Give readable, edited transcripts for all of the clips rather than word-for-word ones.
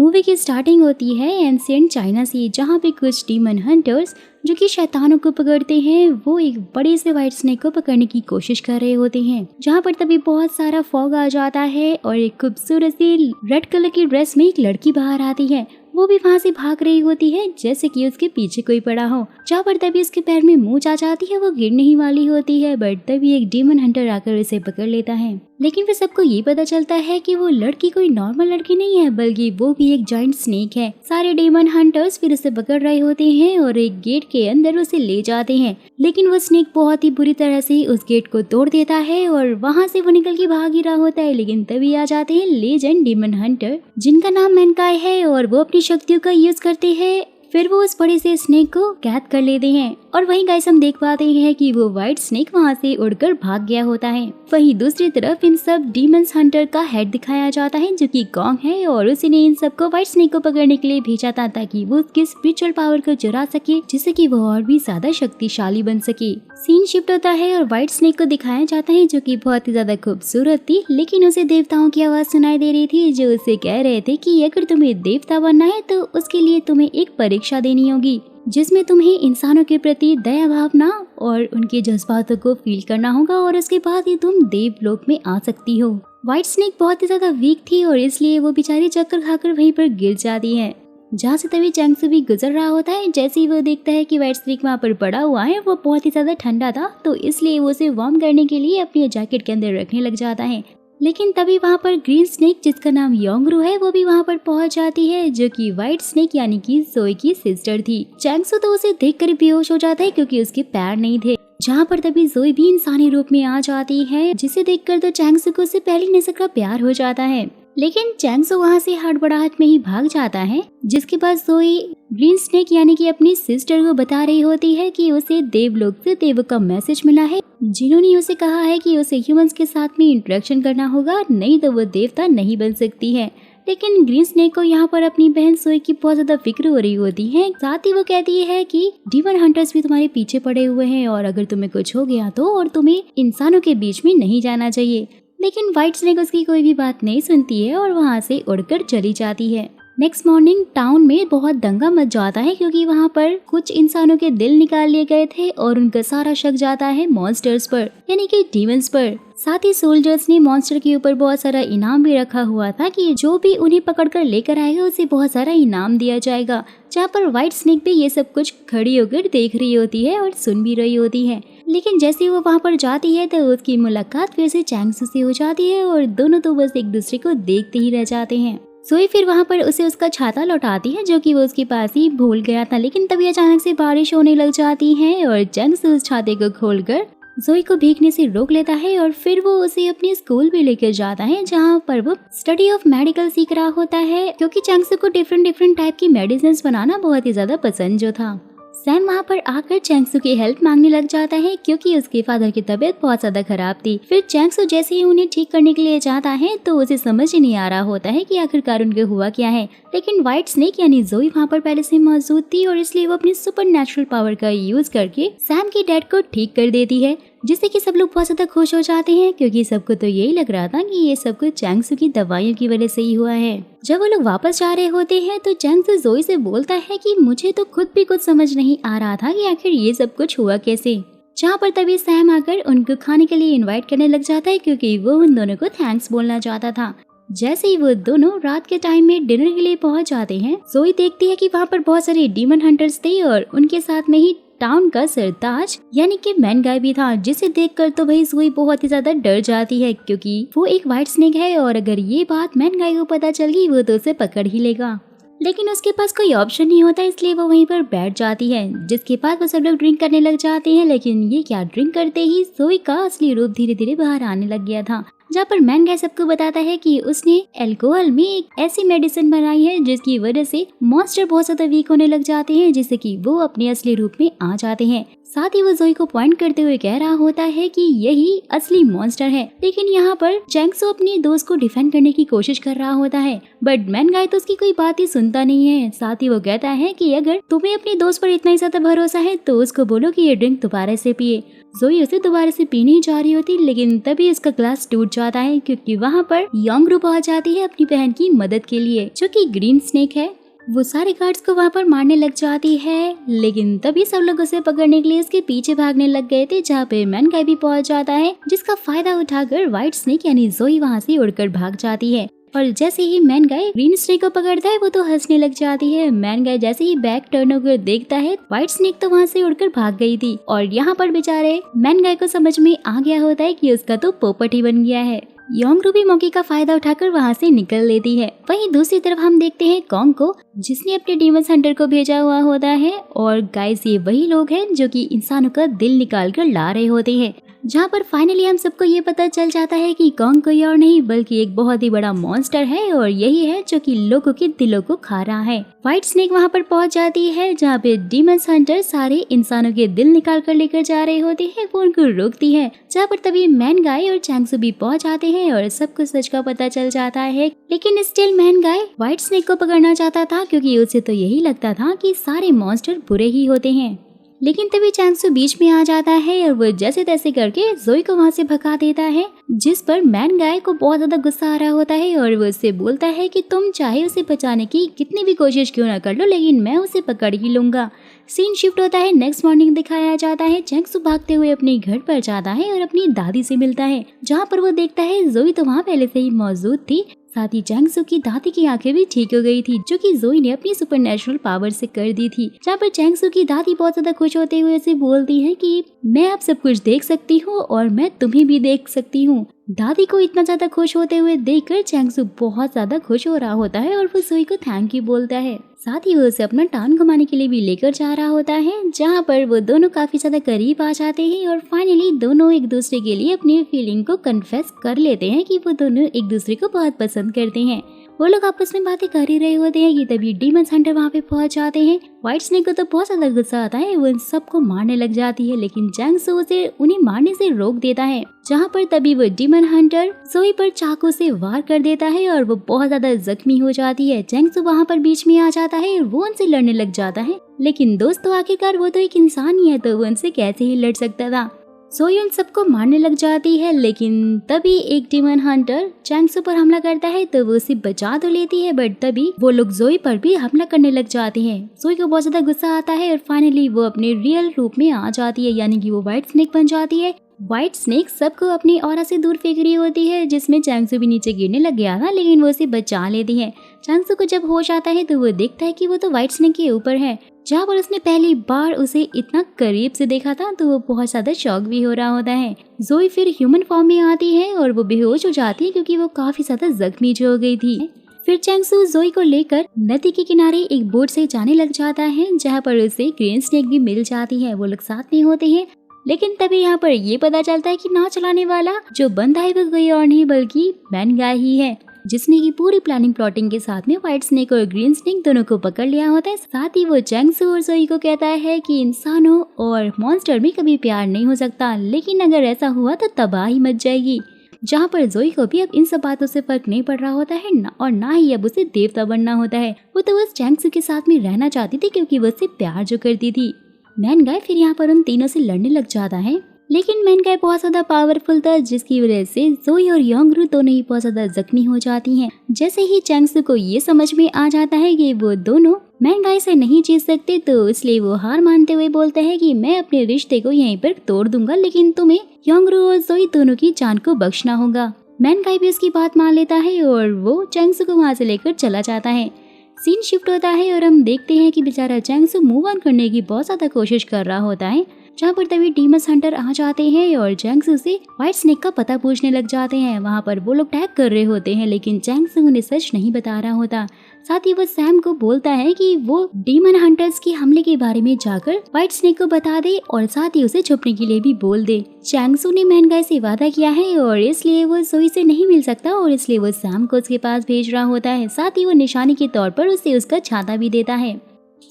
Movie की starting होती है एंशिएंट चाइना से, जहाँ पे कुछ डीमन हंटर्स जो कि शैतानों को पकड़ते हैं वो एक बड़े से व्हाइट स्नेक को पकड़ने की कोशिश कर रहे होते हैं। जहाँ पर तभी बहुत सारा फॉग आ जाता है और एक खूबसूरत सी रेड कलर की ड्रेस में एक लड़की बाहर आती है। वो भी वहाँ से भाग रही होती है जैसे कि उसके पीछे कोई पड़ा हो। जहाँ पर तभी उसके पैर में मोच आ जाती है, वो गिरने ही वाली होती है, बट तभी एक डीमन हंटर आकर उसे पकड़ लेता है। लेकिन फिर सबको ये पता चलता है कि वो लड़की कोई नॉर्मल लड़की नहीं है, बल्कि वो भी एक जायंट स्नेक है। सारे डीमन हंटर्स फिर उसे पकड़ रहे होते हैं और एक गेट के अंदर उसे ले जाते हैं। लेकिन वो स्नेक बहुत ही बुरी तरह से उस गेट को तोड़ देता है और वहाँ से वो निकल के भाग ही रहा होता है। लेकिन तभी आ जाते हैं लेजेंड डीमन हंटर, जिनका नाम मैनकाई है, और वो अपनी शक्तियों का यूज करते हैं। फिर वो उस बड़े से स्नेक को कैद कर लेते हैं और वहीं गाइस हम देख पाते हैं कि वो व्हाइट स्नेक वहाँ से उड़कर भाग गया होता है। वहीं दूसरी तरफ इन सब डीमंस हंटर का हेड दिखाया जाता है जो कि कॉन्ग है, और उसी ने इन सबको व्हाइट स्नेक को पकड़ने के लिए भेजा था ताकि वो उसकी स्पिरिचुअल पावर को चुरा सके, जिससे कि वो और भी ज्यादा शक्तिशाली बन सके। सीन शिफ्ट होता है और व्हाइट स्नेक को दिखाया जाता है जो कि बहुत ही ज्यादा खूबसूरत थी, लेकिन उसे देवताओं की आवाज सुनाई दे रही थी जो उसे कह रहे थे कि अगर तुम्हें देवता बनना है तो उसके लिए तुम्हें एक परीक्षा देनी होगी, जिसमें तुम्हें इंसानों के प्रति दया भावना और उनके जज्बातों को फील करना होगा, और उसके बाद ही तुम देवलोक में आ सकती हो। व्हाइट स्नेक बहुत ही ज्यादा वीक थी और इसलिए वो बेचारी चक्कर खाकर वहीं पर गिर जाती है। जहाँ से तभी चैंगसू भी गुजर रहा होता है। जैसे ही वो देखता है कि व्हाइट स्नेक वहाँ पर पड़ा हुआ है, वो बहुत ही ज्यादा ठंडा था, तो इसलिए वो उसे वार्म करने के लिए अपनी जैकेट के अंदर रखने लग जाता है। लेकिन तभी वहाँ पर ग्रीन स्नेक, जिसका नाम योंगरू है, वो भी वहाँ पर पहुँच जाती है, जो कि व्हाइट स्नेक यानी कि जोई की सिस्टर थी। चैंगसू तो उसे देखकर बेहोश हो जाता है क्योंकि उसके पैर नहीं थे। जहाँ पर तभी जोई भी इंसानी रूप में आ जाती है, जिसे देखकर तो चैंगसू को उससे पहली नजर का प्यार हो जाता है। लेकिन चैंगसू वहाँ से हड़बड़ाहट में ही भाग जाता है, जिसके बाद जोई ग्रीन स्नेक यानी कि अपनी सिस्टर को बता रही होती है कि उसे देवलोक से देवों का मैसेज मिला है, जिन्होंने उसे कहा है कि उसे ह्यूमंस के साथ में इंटरेक्शन करना होगा, नहीं तो वो देवता नहीं बन सकती है। लेकिन ग्रीन स्नेक को यहाँ पर अपनी बहन जोई की बहुत ज्यादा फिक्र हो रही होती है। साथ ही वो कहती है कि डीमन हंटर्स भी तुम्हारे पीछे पड़े हुए हैं और अगर तुम्हें कुछ हो गया तो, और तुम्हें इंसानों के बीच में नहीं जाना चाहिए। लेकिन व्हाइट स्नेक उसकी कोई भी बात नहीं सुनती है और वहाँ से उड़कर चली जाती है। नेक्स्ट मॉर्निंग टाउन में बहुत दंगा मच जाता है क्योंकि वहाँ पर कुछ इंसानों के दिल निकाल लिए गए थे और उनका सारा शक जाता है मॉन्स्टर्स पर यानी कि डीमंस पर। साथ ही सोल्जर्स ने मॉन्स्टर के ऊपर बहुत सारा इनाम भी रखा हुआ था कि जो भी उन्हें पकड़कर लेकर आएगा उसे बहुत सारा इनाम दिया जाएगा। जहाँ पर व्हाइट स्नेक भी ये सब कुछ खड़ी होकर देख रही होती है और सुन भी रही होती है। लेकिन जैसे वो वहाँ पर जाती है तो उसकी मुलाकात फिर से चैंगसू से हो जाती है और दोनों तो बस एक दूसरे को देखते ही रह जाते हैं। जोई फिर वहाँ पर उसे उसका छाता लौटाती है जो कि वो उसके पास ही भूल गया था। लेकिन तभी अचानक से बारिश होने लग जाती है और चैंगसू उस छाते को खोलकर जोई को भीगने से रोक लेता है और फिर वो उसे अपने स्कूल भी लेकर जाता है, जहाँ पर वो स्टडी ऑफ मेडिकल सीख रहा होता है, क्योंकि चैंगसू को डिफरेंट टाइप की मेडिसिन बनाना बहुत ही ज्यादा पसंद जो था। सैम वहाँ पर आकर चैंगसू की हेल्प मांगने लग जाता है क्योंकि उसके फादर की तबीयत बहुत ज्यादा खराब थी। फिर चैंगसू जैसे ही उन्हें ठीक करने के लिए जाता है तो उसे समझ ही नहीं आ रहा होता है कि आखिरकार उनके हुआ क्या है। लेकिन व्हाइट स्नेक यानी जोई वहाँ पर पहले से मौजूद थी और इसलिए वो अपनी सुपर नेचुरल पावर का यूज करके सैम की डैड को ठीक कर देती है, जिससे कि सब लोग बहुत ज्यादा खुश हो जाते हैं क्योंकि सबको तो यही लग रहा था कि ये सब कुछ चैंगसू की दवाइयों की वजह से ही हुआ है। जब वो लोग वापस जा रहे होते हैं तो चैंगसू जोई से बोलता है कि मुझे तो खुद भी कुछ समझ नहीं आ रहा था कि आखिर ये सब कुछ हुआ कैसे। जहाँ पर तभी सैम आकर उनको खाने के लिए इनवाइट करने लग जाता है क्योंकि वो उन दोनों को थैंक्स बोलना चाहता था। जैसे ही वो दोनों रात के टाइम में डिनर के लिए पहुंच जाते हैं, जोई देखती है कि वहाँ पर बहुत सारे डीमन हंटर्स थे और उनके साथ में ही टाउन का सरताज यानी कि मैनकाई भी था, जिसे देखकर तो भाई जोई बहुत ही ज्यादा डर जाती है क्योंकि वो एक व्हाइट स्नेक है और अगर ये बात मैनकाई को पता चल गई वो तो उसे पकड़ ही लेगा। लेकिन उसके पास कोई ऑप्शन नहीं होता, इसलिए वो वहीं पर बैठ जाती है, जिसके बाद वो सब लोग ड्रिंक करने लग जाते हैं। लेकिन ये क्या, ड्रिंक करते ही जोई का असली रूप धीरे धीरे बाहर आने लग गया था। जहाँ पर मैनकाई सबको बताता है कि उसने अल्कोहल में एक ऐसी मेडिसिन बनाई है जिसकी वजह से मॉन्स्टर बहुत ज्यादा वीक होने लग जाते हैं, जिससे कि वो अपने असली रूप में आ जाते हैं। साथ ही वो जोई को पॉइंट करते हुए कह रहा होता है कि यही असली मॉन्स्टर है। लेकिन यहाँ पर चैंग-सू अपने दोस्त को डिफेंड करने की कोशिश कर रहा होता है, बट मैन गाय तो उसकी कोई बात ही सुनता नहीं है। साथ ही वो कहता है कि अगर तुम्हें अपने दोस्त पर इतना ही ज्यादा भरोसा है तो उसको बोलो कि ये ड्रिंक दोबारा से पिए। जोई उसे दोबारा से पीने ही जा रही होती, लेकिन तभी उसका ग्लास टूट जाता है क्योंकि वहाँ पर योंगरू पहुँच जाती है अपनी बहन की मदद के लिए, जो कि ग्रीन स्नेक है। वो सारे गार्ड्स को वहाँ पर मारने लग जाती है, लेकिन तभी सब लोग उसे पकड़ने के लिए उसके पीछे भागने लग गए थे, जहाँ पे मैन गाय भी पहुँच जाता है, जिसका फायदा उठाकर व्हाइट स्नेक यानी जोई वहाँ से उड़कर भाग जाती है। और जैसे ही मैन गाय ग्रीन स्नेक को पकड़ता है वो तो हंसने लग जाती है। मैन गाय जैसे ही बैक टर्न होकर देखता है व्हाइट स्नेक तो वहाँ से उड़कर भाग गई थी, और यहाँ पर बेचारे मैन गाय को समझ में आ गया होता है कि उसका तो पोपट ही बन गया है। योंगरू भी मौके का फायदा उठाकर वहाँ से निकल लेती है। वहीं दूसरी तरफ हम देखते हैं कॉन्ग को, जिसने अपने डीमन हंटर को भेजा हुआ होता है। और गाइस ये वही लोग हैं जो कि इंसानों का दिल निकाल कर ला रहे होते हैं, जहाँ पर फाइनली हम सबको ये पता चल जाता है कि कॉन्ग कोई और नहीं बल्कि एक बहुत ही बड़ा मॉन्स्टर है, और यही है जो कि लोगों के दिलों को खा रहा है। व्हाइट स्नेक वहाँ पर पहुँच जाती है, जहाँ पे डीमन हंटर सारे इंसानों के दिल निकाल कर लेकर जा रहे होते हैं। वो उनको रोकती है, जहाँ पर तभी मैन गाय और चैंग-सू भी पहुँच जाते हैं और सबको सच का पता चल जाता है। लेकिन स्टिल मैन गाय व्हाइट स्नेक को पकड़ना चाहता था, क्योंकि उसे तो यही लगता था कि सारे मॉन्स्टर बुरे ही होते हैं। लेकिन तभी चैंग-सू बीच में आ जाता है और वो जैसे तैसे करके जोई को वहाँ से भगा देता है, जिस पर मैन गाय को बहुत ज्यादा गुस्सा आ रहा होता है और वो उससे बोलता है कि तुम चाहे उसे बचाने की कितनी भी कोशिश क्यों ना कर लो, लेकिन मैं उसे पकड़ ही लूंगा। सीन शिफ्ट होता है, नेक्स्ट मॉर्निंग दिखाया जाता है। चैंग-सू भागते हुए अपने घर पर जाता है और अपनी दादी से मिलता है, जहाँ पर वो देखता है जोई तो वहाँ पहले से ही मौजूद थी। साथ ही चैंग-सू की दादी की आंखें भी ठीक हो गई थी, जो कि जोई ने अपनी सुपरनैचुरल पावर से कर दी थी। जहाँ पर चैंग-सू की दादी बहुत ज्यादा खुश होते हुए उसे बोलती है कि मैं अब सब कुछ देख सकती हूँ और मैं तुम्हें भी देख सकती हूँ। दादी को इतना ज्यादा खुश होते हुए देखकर चैंग-सू बहुत ज्यादा खुश हो रहा होता है और वो जोई को थैंक यू बोलता है। साथ ही वो उसे अपना टांग घुमाने के लिए भी लेकर जा रहा होता है, जहाँ पर वो दोनों काफी ज्यादा करीब आ जाते हैं और फाइनली दोनों एक दूसरे के लिए अपनी फीलिंग को कन्फेस कर लेते हैं कि वो दोनों एक दूसरे को बहुत पसंद करते हैं। वो लोग आपस में बातें कर ही रहे होते हैं कि तभी डीमन हंटर वहाँ पे पहुंच जाते हैं। व्हाइट स्नेक को तो बहुत ज्यादा गुस्सा आता है, वो इन सबको मारने लग जाती है, लेकिन चैंग-सू उसे उन्हें मारने से रोक देता है। जहाँ पर तभी वो डीमन हंटर जोई पर चाकू से वार कर देता है और वो बहुत ज्यादा जख्मी हो जाती है। चैंग-सू वहाँ पर बीच में आ जाता है और वो उनसे लड़ने लग जाता है, लेकिन दोस्तों आखिरकार वो तो एक इंसान ही है, तो वो उनसे कैसे ही लड़ सकता था। जोई उन सबको मारने लग जाती है, लेकिन तभी एक डीमन हंटर चैंग-सू पर हमला करता है, तो वो उसे बचा तो लेती है, बट तभी वो लोग जोई पर भी हमला करने लग जाते हैं। जोई को बहुत ज्यादा गुस्सा आता है और फाइनली वो अपने रियल रूप में आ जाती है, यानी कि वो व्हाइट स्नेक बन जाती है। व्हाइट स्नेक सबको अपनी ऑरा से दूर फेंक रही होती है, जिसमें चैंग-सू भी नीचे गिरने लग गया था, लेकिन वो उसे बचा लेती है। चैंग-सू को जब होश आता है तो वो देखता है कि वो तो व्हाइट स्नेक के ऊपर है, जहाँ पर उसने पहली बार उसे इतना करीब से देखा था, तो वो बहुत ज्यादा शॉक भी हो रहा होता है। जोई फिर ह्यूमन फॉर्म में आती है और वो बेहोश हो जाती है, क्योंकि वो काफी ज्यादा जख्मी जो हो गई थी। फिर चैंग-सू जोई को लेकर नदी के किनारे एक बोट से जाने लग जाता है, जहाँ पर उसे ग्रीन स्नेक भी मिल जाती है। वो लोग साथ में होते हैं, लेकिन तभी यहाँ पर ये पता चलता है कि नाव चलाने वाला जो बंदा है वो कोई और नहीं बल्कि मैन गाय ही है, जिसने की पूरी प्लानिंग प्लॉटिंग के साथ में व्हाइट स्नेक और ग्रीन स्नेक दोनों को पकड़ लिया होता है। साथ ही वो चैंग-सू और जोई को कहता है कि इंसानों और मॉन्स्टर में कभी प्यार नहीं हो सकता, लेकिन अगर ऐसा हुआ तो तबाही मच जाएगी। जहाँ पर जोई को भी अब इन सब बातों से फर्क नहीं पड़ रहा होता है और ना ही अब उसे देवता बनना होता है। वो तो बस चैंग-सू के साथ में रहना चाहती थी, क्योंकि वो उससे प्यार जो करती थी। मैन गाय फिर यहाँ पर उन तीनों से लड़ने लग जाता है, लेकिन मैन गाय बहुत ज्यादा पावरफुल था, जिसकी वजह से जोई और योंगरू दोनों ही बहुत ज्यादा जख्मी हो जाती हैं। जैसे ही चैंग-सू को ये समझ में आ जाता है कि वो दोनों मैन गाय से नहीं जीत सकते, तो इसलिए वो हार मानते हुए बोलते हैं कि मैं अपने रिश्ते को यहीं पर तोड़ दूंगा, लेकिन तुम्हें योंगरू और जोई दोनों की जान को बख्शना होगा। मैन गाय भी उसकी बात मान लेता है और वो चैंग-सू को वहाँ से लेकर चला जाता है। सीन शिफ्ट होता है और हम देखते हैं कि बेचारा चैंग-सू मूव ऑन करने की बहुत ज्यादा कोशिश कर रहा होता है, जहाँ पर तभी डीमन हंटर आ जाते हैं और चैंग-सू से व्हाइट स्नेक का पता पूछने लग जाते हैं। वहाँ पर वो लोग टैग कर रहे होते हैं, लेकिन चैंग-सू उन्हें सच नहीं बता रहा होता। साथ ही वो सैम को बोलता है कि वो डीमन हंटर्स के हमले के बारे में जाकर व्हाइट स्नेक को बता दे और साथ ही उसे छुपने के लिए भी बोल दे। चैंग-सू ने मैन गाय से वादा किया है और इसलिए वो जोई से नहीं मिल सकता, और इसलिए वो सैम को उसके पास भेज रहा होता है। साथ ही वो निशानी के तौर पर उसे उसका छाता भी देता है।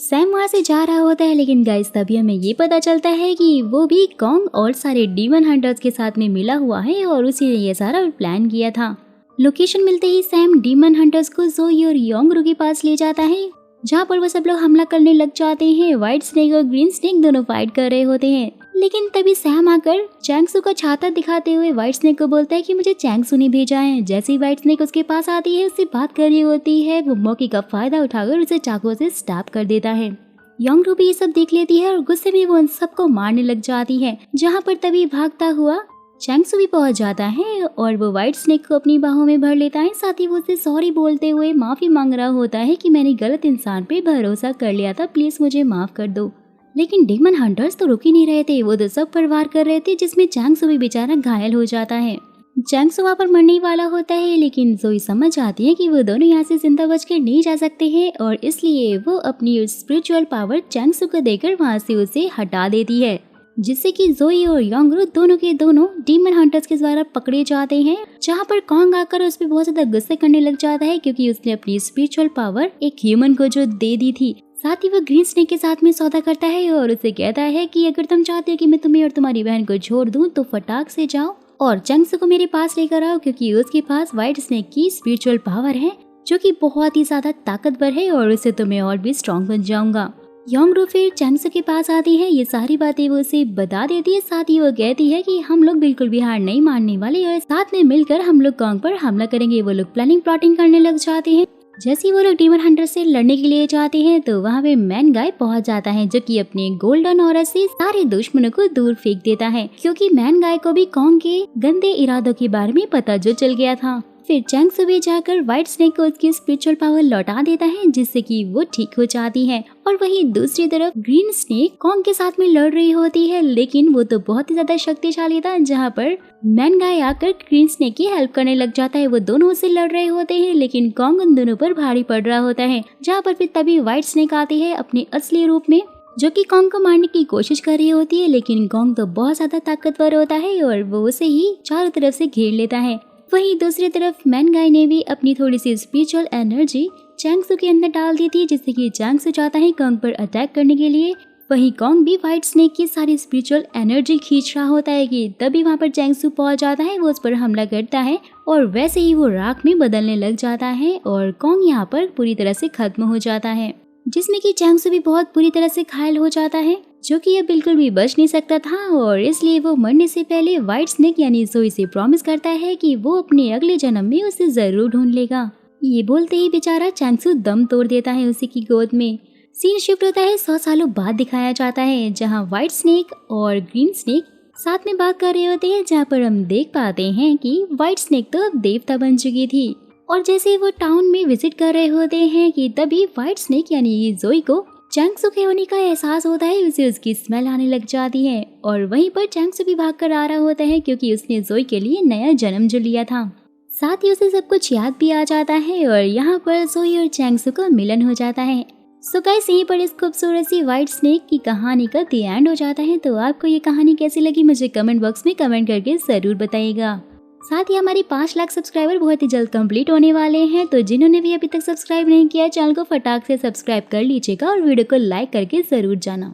सैम वहाँ से जा रहा होता है, लेकिन गाइस तभी हमें ये पता चलता है कि वो भी कॉन्ग और सारे डीमन हंटर्स के साथ में मिला हुआ है और उसी ने ये सारा प्लान किया था। लोकेशन मिलते ही सैम डीमन हंटर्स को जोई और योंगरू के पास ले जाता है, जहाँ पर वो सब लोग हमला करने लग जाते हैं। व्हाइट स्नेक और ग्रीन स्नेक दोनों फाइट कर रहे होते हैं, लेकिन तभी सैम आकर चैंगसू का छाता दिखाते हुए व्हाइट स्नेक को बोलता है कि मुझे चैंगसू ने भेजा है। जैसे ही व्हाइट स्नेक उसके पास आती है, उससे बात कर रही होती है, वो मौके का फायदा उठाकर उसे चाकू से स्टैब कर देता है। योंगरू भी ये सब देख लेती है और गुस्से में वो उन सबको मारने लग जाती है, जहाँ पर तभी भागता हुआ चैंगसू भी पहुंच जाता है और वो व्हाइट स्नेक को अपनी बाहों में भर लेता है। साथ ही वो उससे सॉरी बोलते हुए माफी मांग रहा होता है कि मैंने गलत इंसान पे भरोसा कर लिया था, प्लीज मुझे माफ कर दो। लेकिन डीमन हंटर्स तो रुक ही नहीं रहे थे, वो तो सब पर वार कर रहे थे, जिसमें चैंगसू भी बेचारा घायल हो जाता है। चैंगसू वहाँ पर मरने वाला होता है, लेकिन जोई समझ आती है कि वो दोनों यहाँ से जिंदा बचकर नहीं जा सकते हैं और इसलिए वो अपनी स्पिरिचुअल पावर चैंगसू को देकर वहाँ से उसे हटा देती है, जिससे कि जोई और योंगरू दोनों के दोनों डीमन हंटर्स के द्वारा पकड़े जाते हैं। जहाँ पर कॉन्ग आकर उस पर बहुत ज्यादा गुस्से करने लग जाता है, क्योंकि उसने अपनी स्पिरिचुअल पावर एक ह्यूमन को जो दे दी थी। साथ ही वो ग्रीन स्नेक के साथ में सौदा करता है और उसे कहता है कि अगर तुम चाहते हो कि मैं तुम्हें और तुम्हारी बहन को छोड़ दूं तो फटाक से जाओ और चैंगसू को मेरे पास लेकर आओ, क्योंकि उसके पास व्हाइट स्नेक की स्पिरिचुअल पावर है जो कि बहुत ही ज्यादा ताकतवर है और उससे तुम्हें और भी स्ट्रॉन्ग बन जाऊंगा। योंगरू फिर चैंगसू के पास आती है, ये सारी बातें वो उसे बता देती है। साथ ही वो कहती है कि हम लोग बिल्कुल भी हार नहीं मानने वाले और साथ में मिलकर हम लोग कॉन्ग पर हमला करेंगे। वो लोग प्लानिंग करने लग जाते हैं। जैसे ही वो लोग डीमन हंटर से लड़ने के लिए जाते हैं तो वहाँ पे मैन गाय पहुँच जाता है, जो कि अपने गोल्डन ऑरा से सारे दुश्मनों को दूर फेंक देता है, क्योंकि मैन गाय को भी कॉन्ग के गंदे इरादों के बारे में पता जो चल गया था। फिर चैंगसू भी जाकर व्हाइट स्नेक को उसकी स्पिरिचुअल पावर लौटा देता है, जिससे कि वो ठीक हो जाती है। और वहीं दूसरी तरफ ग्रीन स्नेक कॉन्ग के साथ में लड़ रही होती है, लेकिन वो तो बहुत ही ज्यादा शक्तिशाली था, जहाँ पर मैन गाय आकर ग्रीन स्नेक की हेल्प करने लग जाता है। वो दोनों उससे लड़ रहे होते हैं, लेकिन कॉन्ग उन दोनों पर भारी पड़ रहा होता है, जहाँ पर फिर तभी व्हाइट स्नेक आती है अपने असली रूप में, जो कि कॉन्ग को मारने की कोशिश कर रही होती है। लेकिन कॉन्ग तो बहुत ज्यादा ताकतवर होता है और वो उसे ही चारों तरफ से घेर लेता है। वहीं दूसरी तरफ मैन गाय ने भी अपनी थोड़ी सी स्पिरिचुअल एनर्जी चैंगसू के अंदर डाल दी थी, जिससे कि चैंगसू चाहता है कॉन्ग पर अटैक करने के लिए। वहीं कॉन्ग भी व्हाइट स्नेक की सारी स्पिरिचुअल एनर्जी खींच रहा होता है कि तभी वहाँ पर चैंगसू पहुंच जाता है। वो उस पर हमला करता है और वैसे ही वो राख में बदलने लग जाता है और कॉन्ग यहाँ पर पूरी तरह से खत्म हो जाता है, जिसमें कि चैंगसू भी बहुत बुरी तरह से घायल हो जाता है, जो कि अब बिल्कुल भी बच नहीं सकता था। और इसलिए वो मरने से पहले व्हाइट स्नेक यानी जोई से प्रॉमिस करता है कि वो अपने अगले जन्म में उसे जरूर ढूंढ लेगा। ये बोलते ही बेचारा चैंगसू दम तोड़ देता है उसी की गोद में। सीन शिफ्ट होता है 100 सालों बाद दिखाया जाता है, जहाँ व्हाइट स्नेक और ग्रीन स्नेक साथ में बात कर रहे होते हैं, जहाँ पर हम देख पाते हैं कि व्हाइट स्नेक तो अब देवता बन चुकी थी। और जैसे ही वो टाउन में विजिट कर रहे होते हैं कि तभी व्हाइट स्नेक यानी जोई को चैंगसू के होने का एहसास होता है, उसे उसकी स्मेल आने लग जाती है। और वहीं पर चैंगसू भी भाग कर आ रहा होता है, क्योंकि उसने जोई के लिए नया जन्म जो लिया था। साथ ही उसे सब कुछ याद भी आ जाता है और यहाँ पर जोई और चैंगसू का मिलन हो जाता है। सो गाइस, यहीं पर इस खूबसूरत सी व्हाइट स्नेक की कहानी का द एंड हो जाता है। तो आपको ये कहानी कैसी लगी मुझे कमेंट बॉक्स में कमेंट करके जरूर बताइएगा। साथ ही हमारी 5 लाख सब्सक्राइबर बहुत ही जल्द कंप्लीट होने वाले हैं, तो जिन्होंने भी अभी तक सब्सक्राइब नहीं किया चैनल को फटाक से सब्सक्राइब कर लीजिएगा और वीडियो को लाइक करके जरूर जाना।